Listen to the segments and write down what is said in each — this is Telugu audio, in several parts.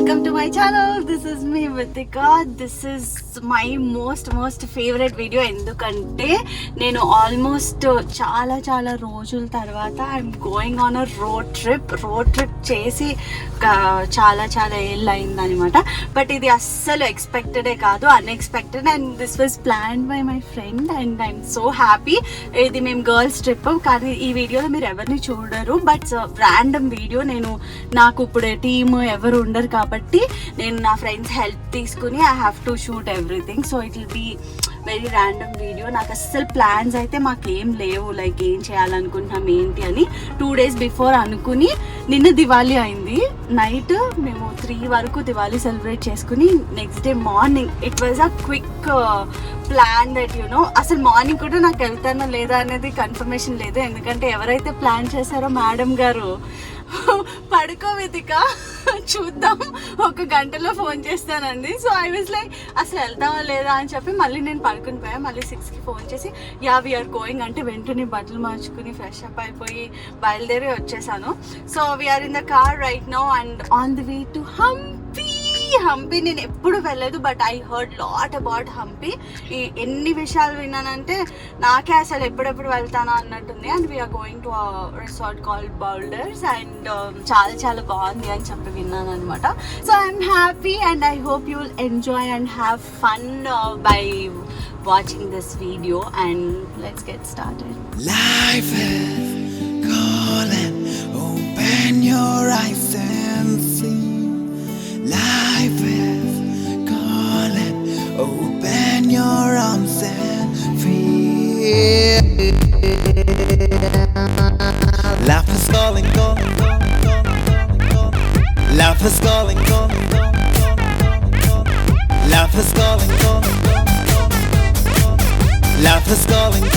welcome to my channel. This is me Vitika. This is my most favorite video ఎందుకంటే నేను ఆల్మోస్ట్ చాలా రోజుల తర్వాత I'm going on a road trip చేసి చాలా ఏళ్ళు అయిందనమాట. బట్ ఇది అస్సలు ఎక్స్పెక్టెడే కాదు, unexpected, and this was planned by my friend and I'm so happy. ఇది మేము గర్ల్స్ ట్రిప్, కానీ ఈ వీడియోలో మీరు ఎవరిని చూడరు, బట్ ర్యాండమ్ వీడియో. నేను నాకు ఇప్పుడు టీమ్ ఎవరు ఉండరు కాబట్టి నేను నా ఫ్రెండ్స్ హెల్ప్ తీసుకుని I have to shoot everything. So it will be very random video. నాకు అస్సలు ప్లాన్స్ అయితే మాకేం లేవు, లైక్ ఏం చేయాలనుకుంటున్నాం ఏంటి అని. 2 days బిఫోర్ అనుకుని నిన్న దివాళీ అయింది. నైట్ మేము 3 వరకు దివాళీ సెలబ్రేట్ చేసుకుని next day morning it was a quick plan that you know. అసలు మార్నింగ్ కూడా నాకు వెళ్తానో లేదా అనేది కన్ఫర్మేషన్ లేదు, ఎందుకంటే ఎవరైతే ప్లాన్ చేశారో మేడం గారు పడుకో వితిక చూద్దాం 1 గంటలో ఫోన్ చేస్తానండి. సో ఐ వాజ్ లైక్ అసలు వెళ్తావా లేదా అని చెప్పి మళ్ళీ నేను పడుకుని పోయా. మళ్ళీ 6కి ఫోన్ చేసి యా వీఆర్ గోయింగ్ అంటే వెంటనే బట్టలు మార్చుకుని ఫ్రెష్ అప్ అయిపోయి బయలుదేరి వచ్చేసాను. So we're in the car right now and on the way to Hampi నేను ఎప్పుడు వెళ్ళలేదు, but I heard lot about Hampi. ఎన్ని విషయాలు విన్నానంటే నాకే అసలు ఎప్పుడెప్పుడు వెళ్తానా అన్నట్టుంది. And we're going to resort called boulders and చాలా బాగుంది అని చెప్పి విన్నాను అనమాట. So I'm happy and I hope you will enjoy and have fun by watching this video, and let's get started. Life is calling, open your eyes and see. Life is calling, open your arms and feel. Life is calling, life is calling, life is calling, life is calling.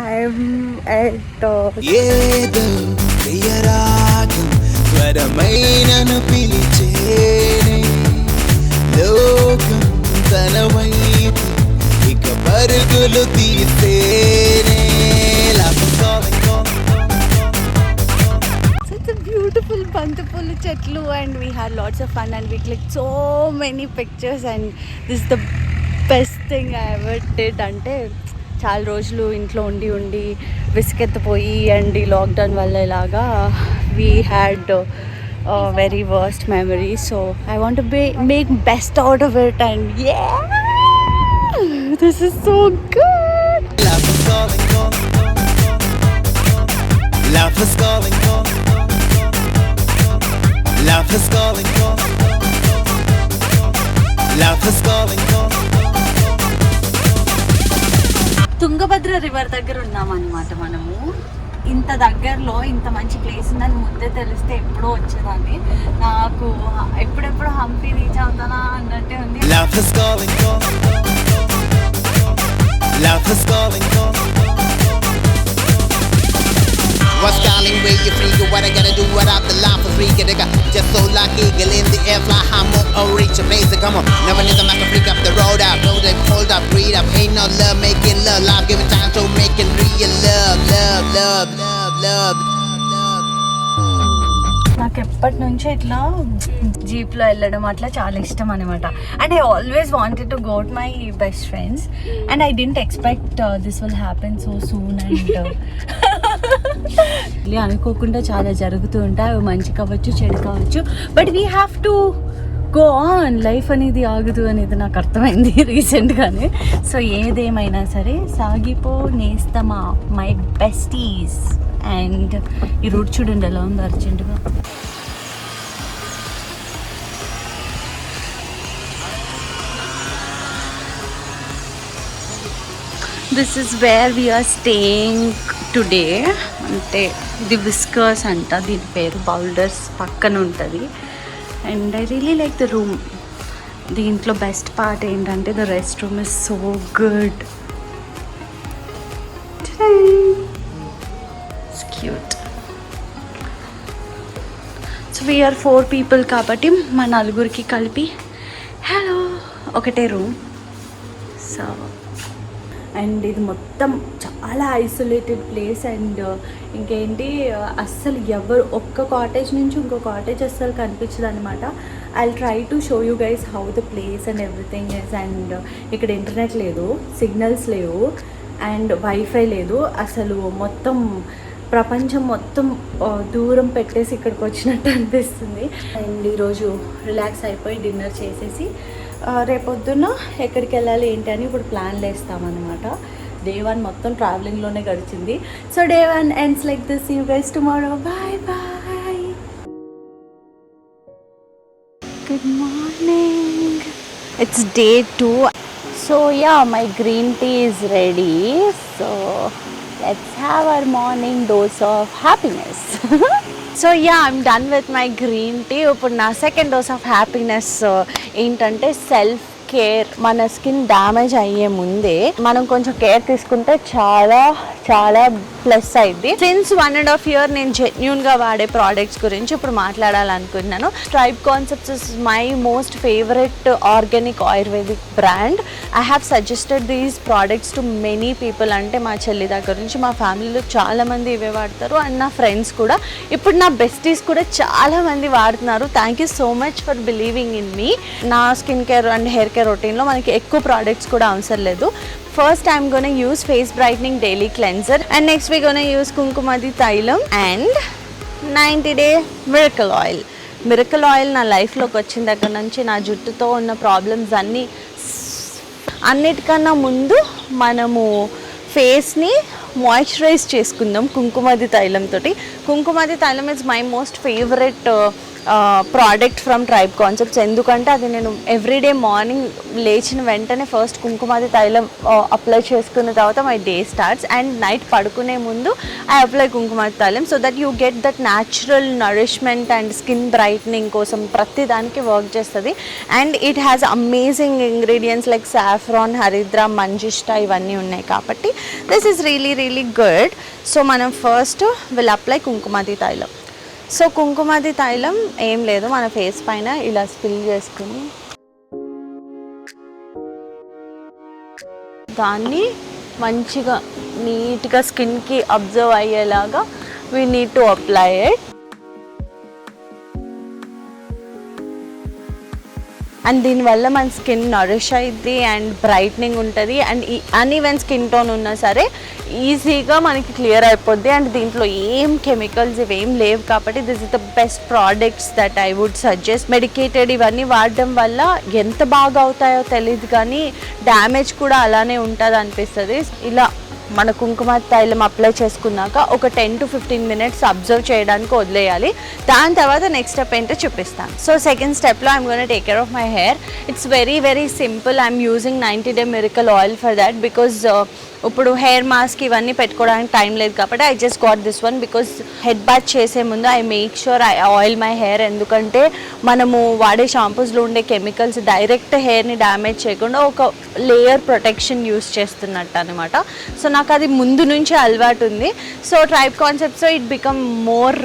I'm at ఏదో ప్రియరాగం స్వరమైనను పిలిచేనే, లోకం తన వైపు ఇక పరుగులు తీసేనే. Life is calling, such a beautiful బంతిపూలు చెట్లు, and we had lots of fun and we clicked so many pictures, and this is the best thing I ever did. అంటే చాలా రోజులు ఇంట్లో ఉండి విసుకెత్తిపోయి అండ్ ఈ లాక్డౌన్ వల్ల ఇలాగా we had very worst memory. So I want to make best out of it and this is so good. life is calling, life is calling, life is calling, life is calling. Tungabhadra river దగ్గర ఉన్నామన్నమాట మనము. ఇంత దగ్గరలో ఇంత మంచి ప్లేస్ ఉందని ముందే తెలిస్తే ఎప్పుడో వచ్చేదాన్ని. నాకు ఎప్పుడెప్పుడు హంపి రీచ్ అవుతానా అన్నట్టే ఉంది. Life is calling, life is calling. What's calling, where you free? What I gotta do without the life is free? Nigga, just so like eagle in the air, fly high, more or reach a place. Come on, never need a man to freak up the road out. Road up, hold up, breathe up. Ain't no love making love, life giving time to making real love, love, love, love, love. నాకు ఎప్పటి నుంచో ఇట్లా జీప్లో వెళ్ళడం అట్లా చాలా ఇష్టం అనమాట. And I always wanted to go to my best friends and I didn't expect this will happen so soon. And అనుకోకుండా చాలా జరుగుతూ ఉంటాయి, అవి మంచి కావచ్చు చెడు కావచ్చు, but we have to go on. Life అనేది ఆగదు అనేది నాకు అర్థమైంది రీసెంట్గానే. సో ఏదేమైనా సరే సాగిపో నేస్తమా మై బెస్టీస్. అండ్ ఈ రూట్ చూడండి ఎలా ఉంది అర్జెంటుగా. This is where we're staying today. అంటే ది విస్కర్స్ అంట దీని పేరు, బౌల్డర్స్ పక్కన ఉంటుంది. And I really like the room. దీంట్లో బెస్ట్ పార్ట్ ఏంటంటే the rest room is so good. It's cute. So we're 4 people కాబట్టి మా 4 కలిపి హలో ఒకటే రూమ్. సో అండ్ ఇది మొత్తం చాలా ఐసోలేటెడ్ ప్లేస్. అండ్ ఇంకేంటి అస్సలు ఎవరు ఒక్క కాటేజ్ నుంచి ఇంకో కాటేజ్ అస్సలు కనిపించదు అనమాట. I try to show you guys how the place and everything is. And ఇక్కడ ఇంటర్నెట్ లేదు, సిగ్నల్స్ లేవు, అండ్ వైఫై లేదు. అసలు మొత్తం ప్రపంచం మొత్తం దూరం పెట్టేసి ఇక్కడికి వచ్చినట్టు అనిపిస్తుంది. అండ్ ఈరోజు రిలాక్స్ అయిపోయి డిన్నర్ చేసేసి రేపొద్దున ఎక్కడికి వెళ్ళాలి ఏంటి అని ఇప్పుడు ప్లాన్లు వేస్తామన్నమాట. డే 1 మొత్తం ట్రావెలింగ్లోనే గడిచింది. So day 1 ends like this. See you guys tomorrow. Bye bye. Good morning. It's day 2. So yeah, my green tea is ready. So let's have our morning dose of happiness. So yeah, I'm done with my green tea. ఇప్పుడు నా సెకండ్ డోస్ ఆఫ్ హ్యాపీనెస్ ఏంటంటే సెల్ఫ్ కేర్. మన స్కిన్ డ్యామేజ్ అయ్యే ముందే మనం కొంచెం కేర్ తీసుకుంటే చాలా చాలా ప్లస్ అయింది. సిన్స్ 1.5 year నేను జెన్యూన్గా వాడే ప్రోడక్ట్స్ గురించి ఇప్పుడు మాట్లాడాలనుకుంటున్నాను. Tribe concepts is my most favourite organic ayurvedic brand. I have suggested these products to many people. అంటే మా చెల్లి దగ్గర నుంచి మా ఫ్యామిలీలో చాలామంది ఇవే వాడతారు, అండ్ నా ఫ్రెండ్స్ కూడా. ఇప్పుడు నా బెస్టీస్ కూడా చాలామంది వాడుతున్నారు. Thank you so much for believing in me. నా skin care and hair care రొటీన్లో మనకి ఎక్కువ ప్రోడక్ట్స్ కూడా అవసరం లేదు. First I'm gonna use face brightening daily cleanser, and next we're gonna use Kunkumadi Thailam and 90-day miracle oil. Miracle oil నా లైఫ్లోకి వచ్చిన దగ్గర నుంచి నా జుట్టుతో ఉన్న ప్రాబ్లమ్స్ అన్నిటికన్నా ముందు మనము ఫేస్ని మాయిశ్చరైజ్ చేసుకుందాం కుంకుమాది తైలం తోటి. కుంకుమాది తైలం is my most favourite product from tribe concepts. ఎందుకంటే అది నేను ఎవ్రీడే మార్నింగ్ లేచిన వెంటనే ఫస్ట్ కుంకుమాది తైలం అప్లై చేసుకున్న తర్వాత my day starts, and night పడుకునే ముందు I apply Kumkumadi Tailam so that you get that natural nourishment and skin brightening కోసం ప్రతి దానికి వర్క్ చేస్తుంది. And it has amazing ingredients like saffron, haridra, manjishtha ఇవన్నీ ఉన్నాయి కాబట్టి this is really really good. So మనం first will apply Kumkumadi Tailam. So Kumkumadi తైలం ఏం లేదు, మన ఫేస్ పైన ఇలా స్పిల్ చేసుకుని దాన్ని మంచిగా నీట్గా స్కిన్కి అబ్జర్వ్ అయ్యేలాగా we need to apply it. And దీనివల్ల మన స్కిన్ నరిష్ అయ్యిద్ది అండ్ బ్రైట్నింగ్ ఉంటుంది. అండ్ అన్ఈవెన్ స్కిన్ టోన్ ఉన్నా సరే ఈజీగా మనకి క్లియర్ అయిపోద్ది. అండ్ దీంట్లో ఏం కెమికల్స్ ఇవేం లేవు కాబట్టి this is the best products that I would suggest. Medicated ఇవన్నీ వాడడం వల్ల ఎంత బాగా అవుతాయో తెలియదు కానీ డ్యామేజ్ కూడా అలానే ఉంటుంది అనిపిస్తుంది. ఇలా మన కుంకుమ తైలం అప్లై చేసుకున్నాక ఒక 10 to 15 minutes అబ్జర్వ్ చేయడానికి వదిలేయాలి. దాని తర్వాత నెక్స్ట్ స్టెప్ ఏంటో చూపిస్తాను. సో సెకండ్ స్టెప్లో I'm gonna take care of my hair. It's very very simple. I'm using 90-day miracle oil for that because ఇప్పుడు హెయిర్ మాస్క్ ఇవన్నీ పెట్టుకోవడానికి టైం లేదు కాబట్టి I just got this one. Because head bath చేసే ముందు I make sure I oil my hair. ఎందుకంటే మనము వాడే షాంపూస్లో ఉండే కెమికల్స్ డైరెక్ట్ హెయిర్ని డ్యామేజ్ చేయకుండా ఒక లేయర్ ప్రొటెక్షన్ యూస్ చేస్తున్నట్టు అనమాట. సో నాకు అది ముందు నుంచి అలవాటు ఉంది. So tribe concepts it become more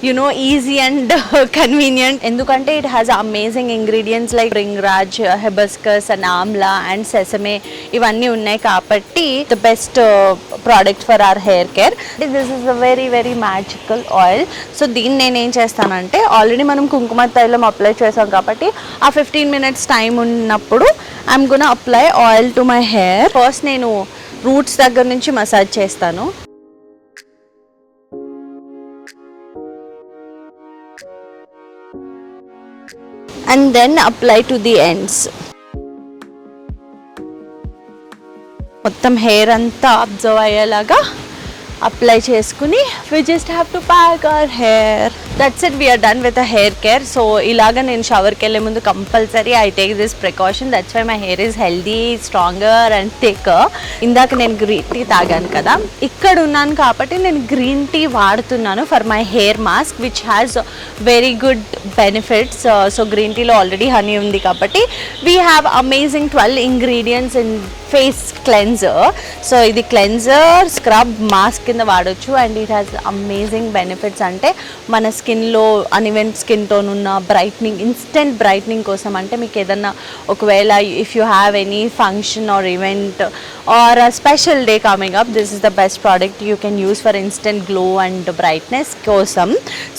you know easy and convenient. ఎందుకంటే it has amazing ingredients like bhringraj, hibiscus and amla and sesame ఇవన్నీ ఉన్నాయి కాబట్టి the best product for our hair care. This is a very very magical oil. So దీన్ని నేను ఏం చేస్తానంటే ఆల్రెడీ మనం కుంకుమ తైలం అప్లై చేసాం కాబట్టి ఆ 15 minutes టైం ఉన్నప్పుడు I'm gonna apply oil to my hair. First నేను రూట్స్ దగ్గర నుంచి మసాజ్ చేస్తాను. And then apply to the ends. మొత్తం హెయిర్ అంతా అబ్జర్వ్ అయ్యేలాగా అప్లై చేసుకుని we just have to pack our hair. That's it, we are done with the hair care. So ఇలాగా నేను షవర్కి వెళ్ళే ముందు compulsory I take this precaution. That's why my hair is healthy, stronger and thicker. ఇందాక నేను గ్రీన్ టీ తాగాను కదా, ఇక్కడ ఉన్నాను కాబట్టి నేను గ్రీన్ టీ వాడుతున్నాను for my hair mask which has very good benefits. So green టీలో ఆల్రెడీ హనీ ఉంది కాబట్టి we have amazing 12 ingredients in face cleanser. So ఇది క్లెన్జర్, స్క్రబ్, మాస్క్ కింద వాడచ్చు. And it has amazing benefits. అంటే మన స్కిన్లో అన్ఈవెన్ స్కిన్ టోన్ ఉన్న బ్రైట్నింగ్, ఇన్స్టెంట్ బ్రైట్నింగ్ కోసం, అంటే మీకు ఏదన్నా ఒకవేళ if you have any function are event are a special day coming up, this is the best product you can use for instant glow and brightness కోసం.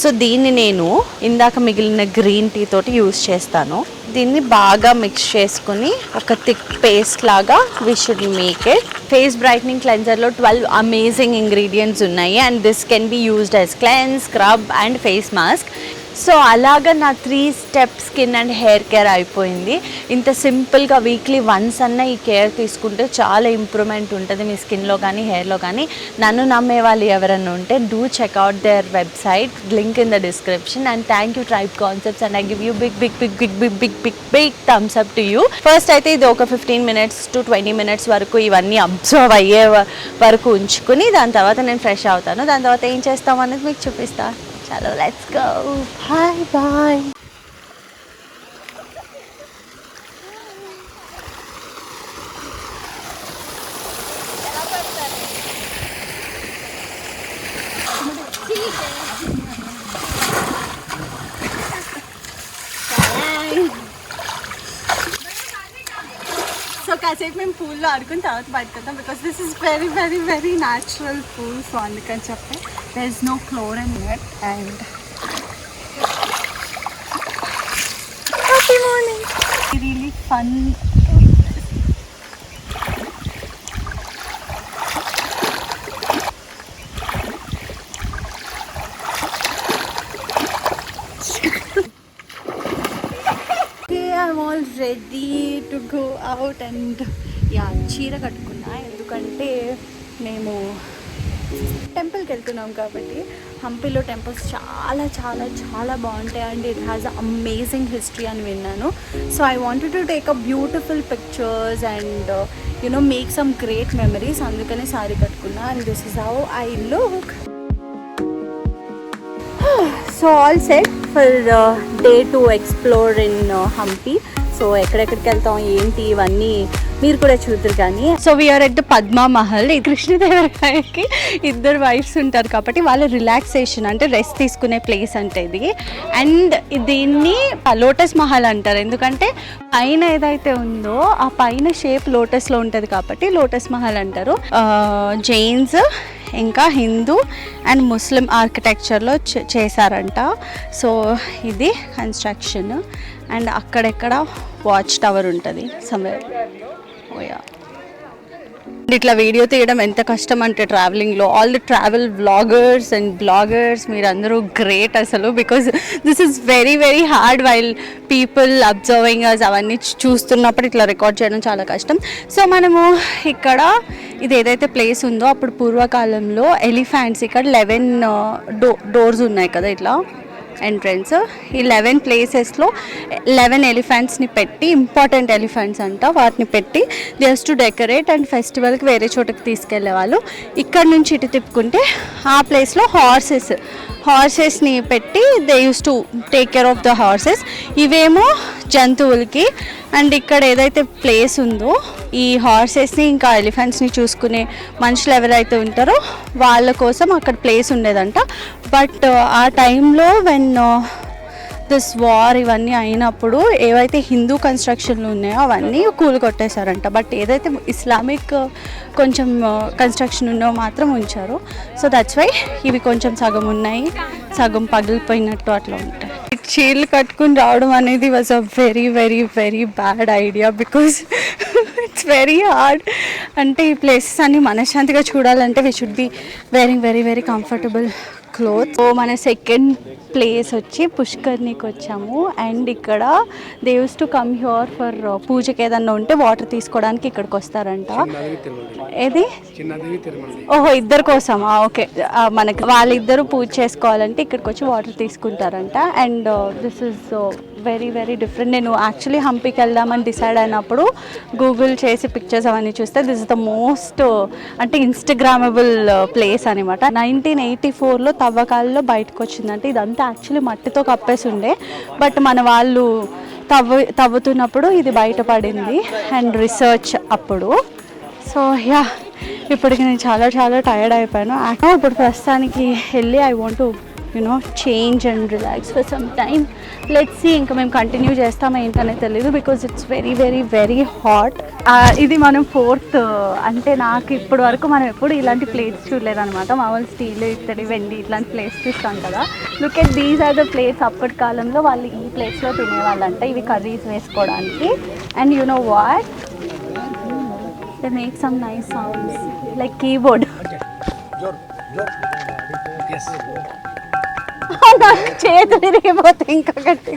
సో దీన్ని నేను ఇందాక మిగిలిన గ్రీన్ టీ తోటి యూస్ చేస్తాను. దీన్ని బాగా మిక్స్ చేసుకుని ఒక థిక్ పేస్ట్ లాగా we should make it. Face brightening క్లెన్జర్లో 12 అమేజింగ్ ఇంగ్రీడియంట్స్ ఉన్నాయి. And this can be used as cleanse, scrub and face mask. So అలాగా నా 3 step skin and hair care అయిపోయింది. ఇంత సింపుల్గా వీక్లీ వన్స్ అన్న ఈ కేర్ తీసుకుంటే చాలా ఇంప్రూవ్మెంట్ ఉంటుంది మీ స్కిన్లో కానీ హెయిర్లో కానీ. నన్ను నమ్మే వాళ్ళు ఎవరైనా ఉంటే do check out their website, link in the description. And thank you Tribe Concepts and I give you big thumbs up to you. First అయితే ఇది ఒక 15 minutes to 20 minutes వరకు ఇవన్నీ అబ్జర్వ్ అయ్యే వరకు ఉంచుకుని దాని తర్వాత నేను ఫ్రెష్ అవుతాను. దాని తర్వాత ఏం చేస్తాం అనేది మీకు చూపిస్తాను. చలో let's go. Bye bye. So కాసేపు మేము పూల్లో ఆడుకుని తర్వాత బయటకొద్దాం. Because this is very very very natural pool. So అందుకని చెప్పి there is no chlorine in it. And happy morning. Really fun. Okay, I'm all ready to go out. And yeah, చీర కట్టుకున్నా ఎందుకంటే మేము టెంపుల్కి వెళ్తున్నాం కాబట్టి. హంపీలో టెంపుల్స్ చాలా చాలా చాలా బాగుంటాయి and it has amazing history అని విన్నాను. So I wanted to take a beautiful pictures and you know make some great memories. అందుకనే సారీ కట్టుకున్నా. And this is how I look. So all set for day to explore in Hampi. So ఎక్కడెక్కడికి వెళ్తాం ఏంటి ఇవన్నీ మీరు కూడా చూద్దరు కానీ. So we're at the Padma Mahal. ఈ కృష్ణదేవరాయకి 2 వైఫ్స్ ఉంటారు కాబట్టి వాళ్ళ రిలాక్సేషన్ అంటే రెస్ట్ తీసుకునే ప్లేస్ అంటే ఇది. అండ్ దీన్ని లోటస్ మహల్ అంటారు ఎందుకంటే పైన ఏదైతే ఉందో ఆ పైన షేప్ లోటస్లో ఉంటుంది కాబట్టి లోటస్ మహల్ అంటారు. జైన్స్ ఇంకా హిందూ అండ్ ముస్లిం ఆర్కిటెక్చర్లో చేశారంట. సో ఇది కన్స్ట్రక్షన్. అండ్ అక్కడెక్కడ వాచ్ టవర్ ఉంటుంది సమ్వేర్. ఓయా, ఇట్లా వీడియో తీయడం ఎంత కష్టం అంటే ట్రావెలింగ్లో. All the travel vloggers and bloggers మీరందరూ గ్రేట్ అసలు. Because this is very very hard while people observing us. అవన్నీ చూస్తున్నప్పుడు ఇట్లా రికార్డ్ చేయడం చాలా కష్టం. సో మనము ఇక్కడ ఇది ఏదైతే ప్లేస్ ఉందో అప్పుడు పూర్వకాలంలో ఎలిఫెంట్స్ ఇక్కడ 11 డోర్స్ ఉన్నాయి కదా ఇట్లా ఎంట్రన్స్. ఈ 11 ప్లేసెస్లో 11 ఎలిఫెంట్స్ని పెట్టి, ఇంపార్టెంట్ ఎలిఫెంట్స్ అంట, వాటిని పెట్టి జస్ట్ టు డెకరేట్ అండ్ ఫెస్టివల్కి వేరే చోటకి తీసుకెళ్లే వాళ్ళు. ఇక్కడ నుంచి ఇటు తిప్పుకుంటే ఆ ప్లేస్లో హార్సెస్ని పెట్టి they use to take care of the horses. ఇవేమో జంతువులకి. అండ్ ఇక్కడ ఏదైతే ప్లేస్ ఉందో ఈ హార్సెస్ని ఇంకా ఎలిఫెంట్స్ని చూసుకునే మనుషులు ఎవరైతే ఉంటారో వాళ్ళ కోసం అక్కడ ప్లేస్ ఉండేదంట. బట్ ఆ టైంలో వెన్ దిస్ వార్ ఇవన్నీ అయినప్పుడు ఏవైతే హిందూ కన్స్ట్రక్షన్లు ఉన్నాయో అవన్నీ కూలగొట్టేశారంట. బట్ ఏదైతే ఇస్లామిక్ కొంచెం కన్స్ట్రక్షన్ ఉన్నో మాత్రం ఉంచారు. సో దట్స్ వై ఇవి కొంచెం సగం ఉన్నాయి, సగం పగిలిపోయినట్టు అట్లా ఉంటాయి. చీరలు కట్టుకుని రావడం అనేది was a very very very bad idea because it's very hard. అంటే ఈ ప్లేసెస్ అన్ని మనశ్శాంతిగా చూడాలంటే we should be wearing very very comfortable cloth. So మన సెకండ్ ప్లేస్ వచ్చి పుష్కర్ణికి వచ్చాము. అండ్ ఇక్కడ they use to come here for పూజకి ఏదన్నా ఉంటే వాటర్ తీసుకోవడానికి ఇక్కడికి వస్తారంట. ఏది ఓహో ఇద్దరు కోసమా? ఓకే, మనకి వాళ్ళిద్దరూ పూజ చేసుకోవాలంటే ఇక్కడికి వచ్చి వాటర్ తీసుకుంటారంట. And this is very very different. నేను యాక్చువల్లీ హంపీకి వెళ్దామని డిసైడ్ అయినప్పుడు గూగుల్ చేసి పిక్చర్స్ అవన్నీ చూస్తే దిస్ ఇస్ ద మోస్ట్ అంటే ఇన్స్టాగ్రామబుల్ ప్లేస్ అనమాట. 1984లో తవ్వకాలలో బయటకు వచ్చిందంటే. ఇదంతా యాక్చువల్లీ మట్టితో కప్పేసి ఉండే, బట్ మన వాళ్ళు తవ్వుతున్నప్పుడు ఇది బయటపడింది. అండ్ రీసెర్చ్ అప్పుడు సో యా ఇప్పటికి నేను చాలా చాలా టైర్డ్ అయిపోయాను. ఇప్పుడు ప్రస్తుతానికి వెళ్ళి I want to change and relax for some time. Let's see ఇంకా మేము కంటిన్యూ చేస్తామో ఏంటనేది తెలియదు because it's very very very hot. ఇది మనం 4th అంటే నాకు ఇప్పటి వరకు మనం ఎప్పుడు ఇలాంటి ప్లేట్స్ చూడలేదన్నమాట. మామూలు స్టీల్ ఇత్తడి వెండి ఇట్లాంటి ప్లేట్స్ చూస్తాం కదా. Look at these are the plates. అప్పటి కాలంలో వాళ్ళు ఈ ప్లేట్స్లో తినేవాళ్ళంట ఇవి కర్రీస్ వేసుకోవడానికి. And you know what, they make some nice sounds like keyboard. చేతి తిరిగిపోతే ఇంకా గట్టి.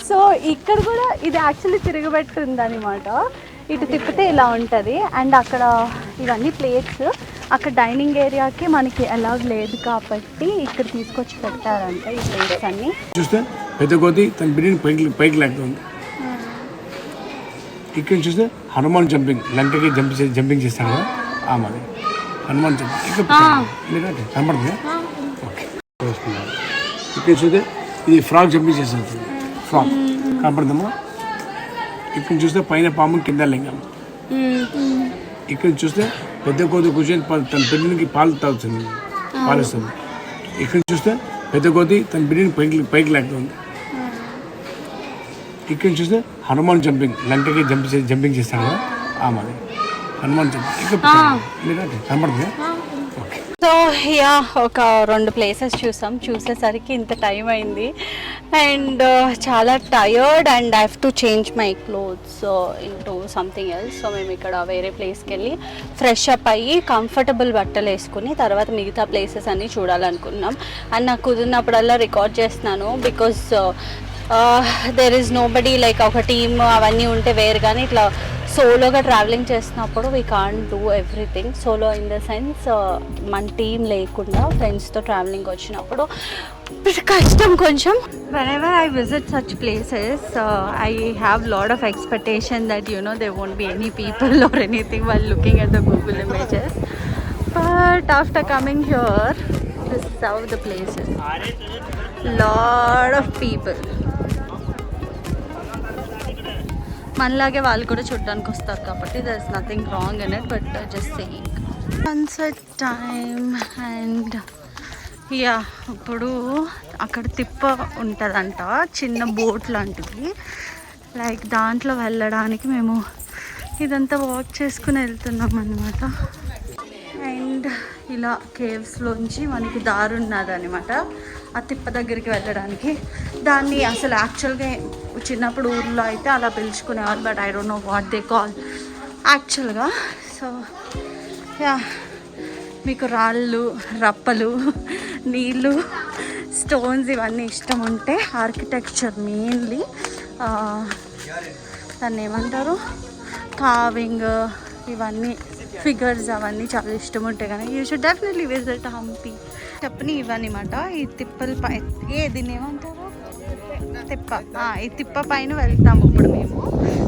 సో ఇక్కడ కూడా ఇది యాక్చువల్లీ తిరగబెట్టి ఉందన్నమాట. ఇటు తిప్పితే ఇలా ఉంటుంది. అండ్ అక్కడ ఇవన్నీ ప్లేట్స్ అక్కడ డైనింగ్ ఏరియాకి మనకి అలాగ్ లేదు కాబట్టి ఇక్కడ తీసుకొచ్చి పెట్టారంట ఈ ప్లేట్స్ అన్ని. చూస్తే పెద్ద కొద్ది తన బిర్యానీ పైకి లాగుతుంది. ఇక్కడ చూస్తే హనుమాన్ జంపింగ్ లంకకి జంపింగ్ చేస్తాడు కదా ఆ మరి హనుమాన్ జంపింగ్ ఇక్కడ కనబడుతుంది. ఓకే ఇక్కడ చూస్తే ఇది ఫ్రాక్ జంపింగ్ చేస్తుంది. ఫ్రాక్ కనపడదమ్మా. ఇక్కడ చూస్తే పైన పాము కింద లింగం. ఇక్కడ చూస్తే పెద్ద కోతి కూర్చొని తన బిడ్డకి పాలు తాగుతుంది, పాలిస్తుంది. ఇక్కడ చూస్తే పెద్ద కోతి తన బిడ్డని పైకి లాగుతుంది. ఇక్కడ చూస్తే హనుమాన్ జంపింగ్ లంకకి జంపింగ్ చేస్తాడు కదా ఆ మరి హనుమాన్ జంపింగ్ ఇక్కడ కనపడుతుంది. ఓకే సో యా ఒక 2 ప్లేసెస్ చూసేసరికి ఇంత టైం అయింది. అండ్ చాలా tired and I have to change my clothes into something else. So మేము ఇక్కడ వేరే ప్లేస్కి వెళ్ళి ఫ్రెష్ అప్ అయ్యి కంఫర్టబుల్ బట్టలు వేసుకుని తర్వాత మిగతా ప్లేసెస్ అన్నీ చూడాలనుకున్నాం. అండ్ నాకు కుదిరినప్పుడల్లా రికార్డ్ చేస్తున్నాను because there is nobody like ఒక టీమ్ అవన్నీ ఉంటే వేరు. కానీ ఇట్లా సోలోగా ట్రావెలింగ్ చేసినప్పుడు we can't do everything. Solo in the sense మన టీం లేకుండా ఫ్రెండ్స్తో ట్రావెలింగ్ వచ్చినప్పుడు కష్టం కొంచెం. whenever I visit such places I have lot of expectation that there won't be any people or anything while looking at the Google images, but after coming here this is how the place is. Lot of people. మనలాగే వాళ్ళు కూడా చూడడానికి వస్తారు కాబట్టి there is nothing wrong in it, but just saying. Sunset time and yeah ఇప్పుడు అక్కడ తిప్ప ఉంటుందంట చిన్న బోట్ లాంటిది. లైక్ దాంట్లో వెళ్ళడానికి మేము ఇదంతా వాక్ చేసుకుని వెళ్తున్నాం అన్నమాట. అండ్ ఇలా కేవ్స్లోంచి మనకి దారి ఉన్నది అనమాట ఆ తిప్ప దగ్గరికి వెళ్ళడానికి. దాన్ని అసలు యాక్చువల్గా చిన్నప్పుడు ఊర్లో అయితే అలా పిలుచుకునేవాళ్ళు, but I don't know what they call యాక్చువల్గా. సో యా మీకు రాళ్ళు రప్పలు నీళ్ళు స్టోన్స్ ఇవన్నీ ఇష్టం ఉంటే ఆర్కిటెక్చర్ మెయిన్లీ దాన్ని ఏమంటారు కార్వింగ్ ఇవన్నీ ఫిగర్స్ అవన్నీ చాలా ఇష్టం ఉంటాయి కానీ you should definitely visit Hampi. చెప్పని ఇవన్నమాట ఈ తిప్పల పై దీన్ని ఏమంటారు తిప్ప. ఈ తిప్ప పైన వెళ్తాము ఇప్పుడు మేము.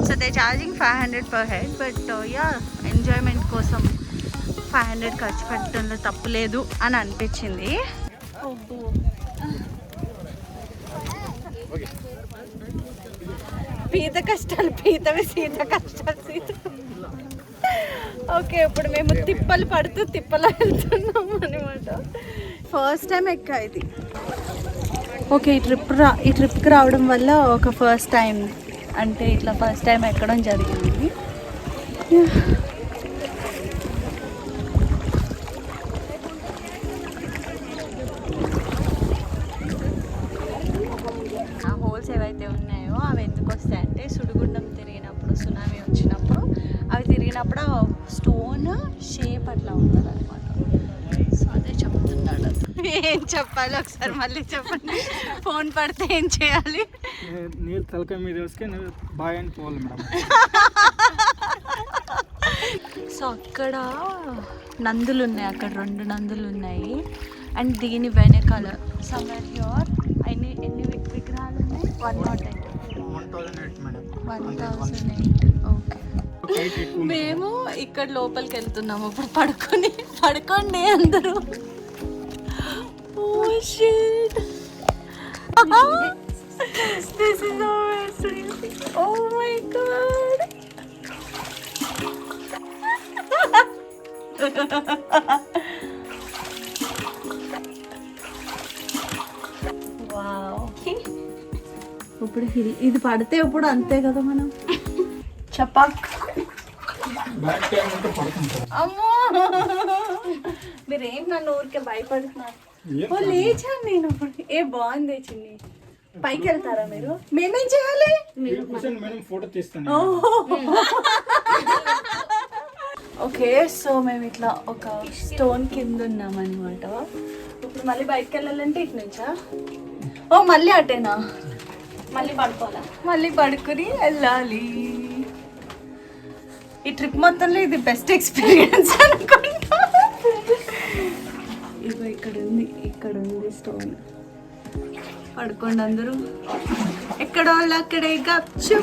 So they charging 500 per head, but yeah enjoyment కోసం 500 ఖర్చు పెట్టడంలో తప్పులేదు అని అనిపించింది. పీత కష్టాలు పీతవి సీత కష్టాలు సీత. ఓకే ఇప్పుడు మేము తిప్పలు పడుతూ తిప్పలు వెళ్తున్నాము అనమాట. ఫస్ట్ టైం ఎక్కా ఇది. ఓకే ఈ ట్రిప్కి రావడం వల్ల ఒక ఫస్ట్ టైం అంటే ఇట్లా ఫస్ట్ టైం ఎక్కడం జరిగింది. ఆ హోల్స్ ఏవైతే ఉన్నాయో అవి ఎందుకు వస్తాయంటే సుడిగుండం తిరిగినప్పుడు సునామీ వచ్చినప్పుడు అవి తిరిగినప్పుడు స్టోన్ షేప్ అట్లా ఉంటుంది అనమాట. సో అదే చెప్తున్నాడు. ఏం చెప్పాలి ఒకసారి మళ్ళీ చెప్పండి. ఫోన్ పడితే ఏం చేయాలి? నీరు తలకాయ మీద వేసుకొని బాగా అని పోవాలి మేడం. సో అక్కడ నందులు ఉన్నాయి, అక్కడ 2 నందులు ఉన్నాయి. అండ్ దీని వెనకాల సమ్వేర్ హియర్ ఎన్ని విగ్రహాలు ఉన్నాయి? 108 మేడం. 1008. ఓకే మేము ఇక్కడ లోపలికి వెళ్తున్నాము ఇప్పుడు. పడుకోండి అందరూ. Oh shit. This is so amazing. Oh my god. ఇప్పుడు ఇది పడితే ఇప్పుడు అంతే కదా మనం చపాక్. అమ్మో మీరేం నన్ను ఊరికే భయపడుతున్నారు. లేచాను నేను ఇప్పుడు. బాగుంది చిన్ని. పైకి వెళ్తారా మీరు? మేమేం చేయాలి? ఫోటో తీస్తాను. ఓకే, సో మేము ఇట్లా ఒక స్టోన్ కింద ఉన్నాం అనమాట. ఇప్పుడు మళ్ళీ బయటకు వెళ్ళాలంటే ఇటు నుంచా? మళ్ళీ అటేనా? మళ్ళీ పడుకోవాలా? మళ్ళీ పడుకుని వెళ్ళాలి. ఈ ట్రిప్ మొత్తంలో ఇది బెస్ట్ ఎక్స్పీరియన్స్ అనుకుంటా. ఇగో ఇక్కడ ఉంది స్టోన్. పడుకోండి అందరూ. ఎక్కడ వాళ్ళు అక్కడే గచ్చు.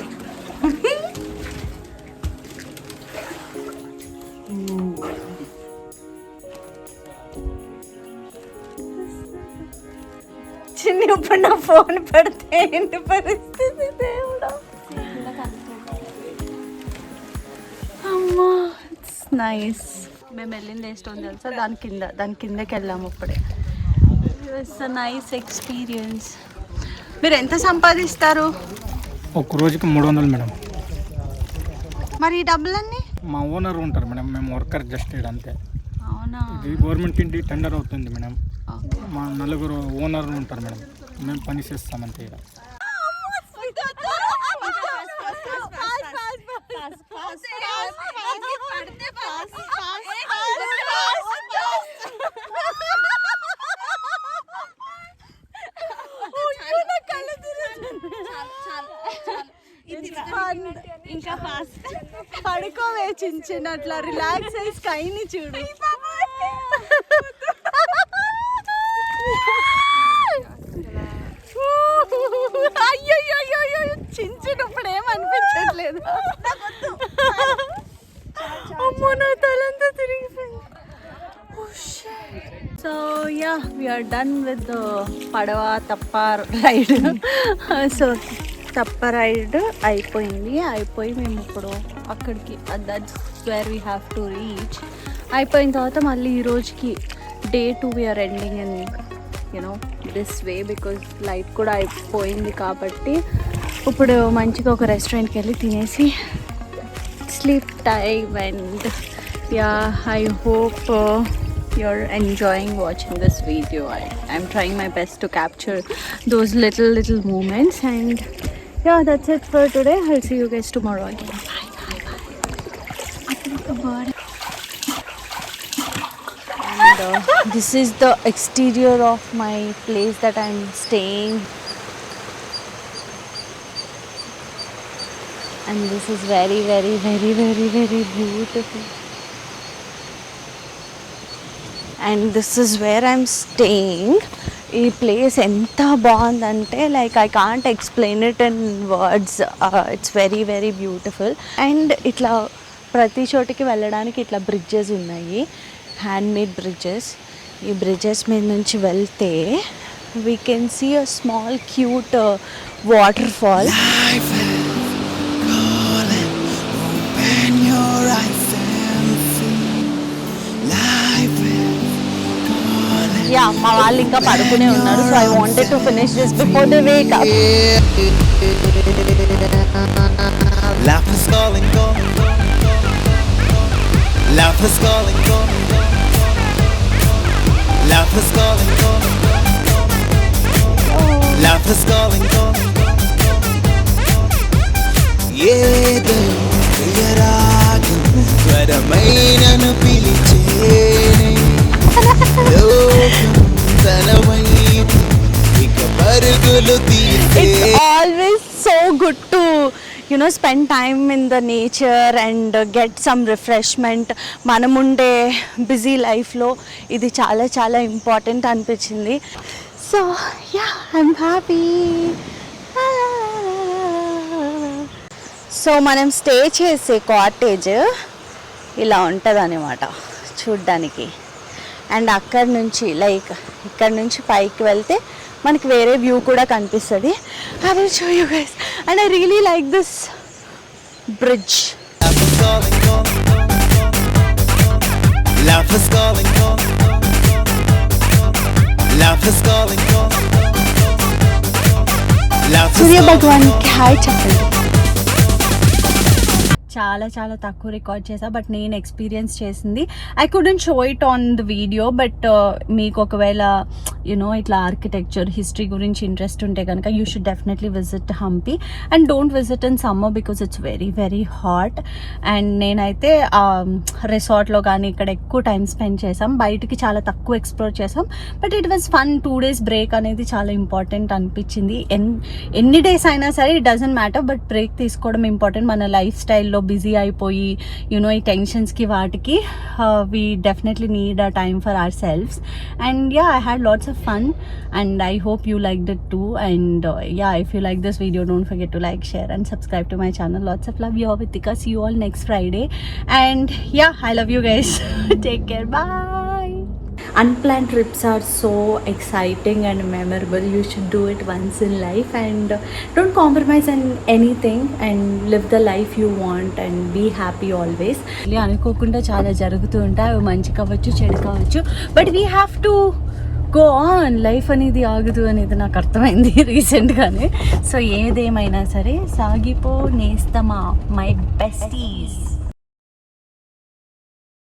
చిన్న ఇప్పుడు నా ఫోన్ పడితే ఏంటి పరిస్థితి దేవుడా. అమ్మా ఇట్స్ నైస్. మేము వెళ్ళింది ఏ స్టోన్ తెలుసా? దాని కిందకి వెళ్ళాము ఇప్పుడే. It's a nice experience. మీరు ఎంత సంపాదిస్తారు? ఒక రోజుకి 300 మేడం. మరి ఈ డబ్బులన్నీ? మా ఓనర్ ఉంటారు మేడం, మేము వర్కర్ జస్ట్ అంతే. అవునా? ఇది గవర్నమెంట్ ఇంటి టెండర్ అవుతుంది మేడం. మా 4 ఓనర్లు ఉంటారు మేడం, మేము పని చేస్తాం అంతే. ఇక్కడ ఇంకా ఫాస్ట్ పడుకోవే చిన్న అట్లా రిలాక్స్ అయ్యి స్కైని చూడు. అయ్యో చించినప్పుడు ఏమనిపించట్లేదు. అమ్మో నా తలంతా తిరిగిపోయింది. So yeah we're done with పడవ తప్ప రైడ్. సో తప్ప రైడ్ అయిపోయి మేము ఇప్పుడు అక్కడికి that's where we have to reach. అయిపోయిన తర్వాత మళ్ళీ ఈ రోజుకి day 2 we are ending in you know this way because light కూడా అయిపోయింది కాబట్టి ఇప్పుడు మంచిగా ఒక రెస్టారెంట్కి వెళ్ళి తినేసి sleep time. And yeah I hope you're enjoying watching this video. I'm trying my best to capture those little moments. And yeah, that's it for today. I'll see you guys tomorrow again. Bye. And this is the exterior of my place that I'm staying. And this is very beautiful. And this is where I'm staying. ఈ ప్లేస్ ఎంత బాగుందంటే like I can't explain it in words. It's very beautiful. And ఇట్లా ప్రతి చోటికి వెళ్ళడానికి ఇట్లా బ్రిడ్జెస్ ఉన్నాయి, హ్యాండ్మేడ్ బ్రిడ్జెస్. ఈ బ్రిడ్జెస్ మీద నుంచి వెళ్తే we can see a small cute waterfall. Yeah మా వాళ్ళు ఇంకా పడుకునే ఉన్నారు. So I wanted to finish this before they wake up. Life is calling, life is calling, life is calling, life is calling. ఏదో ఎరాగం త్వరమైనను పిలిచేనే It's always so good to spend time in the nature and get some refreshment. మనముండే బిజీ లైఫ్లో ఇది చాలా ఇంపార్టెంట్ అనిపించింది. So yeah I'm happy. So మనం స్టే చేసే కాటేజ్ ఇలా ఉంటుంది అన్నమాట చూడ్డానికి. అండ్ అక్కడి నుంచి లైక్ ఇక్కడ నుంచి పైకి వెళ్తే మనకి వేరే వ్యూ కూడా కనిపిస్తుంది. I will show you guys. And I really like this bridge. Love is calling, love is calling, love is Surya calling. భగవాన్కి హాయ్ చెప్పండి. చాలా చాలా తక్కువ రికార్డ్ చేసా, బట్ నేను ఎక్స్పీరియన్స్ చేసింది I couldn't show it on the video. But మీకు ఒకవేళ యునో ఇట్లా ఆర్కిటెక్చర్ హిస్టరీ గురించి ఇంట్రెస్ట్ ఉంటే కనుక you should definitely visit Hampi and don't visit in summer because it's very very hot. And నేనైతే రిసార్ట్లో కానీ ఇక్కడ ఎక్కువ టైం స్పెండ్ చేసాం, బయటికి చాలా తక్కువ ఎక్స్ప్లోర్ చేసాం. But it was fun. 2 days break అనేది చాలా ఇంపార్టెంట్ అనిపించింది. ఎన్ని డేస్ అయినా సరే it doesn't matter, but break తీసుకోవడం ఇంపార్టెంట్. మన లైఫ్ స్టైల్లో బిజీ అయిపోయి యునో ఈ టెన్షన్స్కి వాటికి we definitely need a time for our selfs. And yeah, I had lots of fun and I hope you liked it too. And yeah, if you like this video, don't forget to like, share and subscribe to my channel. Lots of love, your Vitika. See you all next Friday. And yeah, I love you guys. Take care. Bye. Unplanned trips are so exciting and memorable. You should do it once in life and don't compromise on anything and live the life you want and be happy always. అనుకోకుండా చాలా జరుగుతూ ఉంటాయి, అవి మంచి కావచ్చు చెడు కావచ్చు, but we have to go on. Life అనేది ఆగదు అనేది నాకు అర్థమైంది రీసెంట్గానే. సో ఏదేమైనా సరే సాగిపో నేస్తమా మై బెస్టీస్.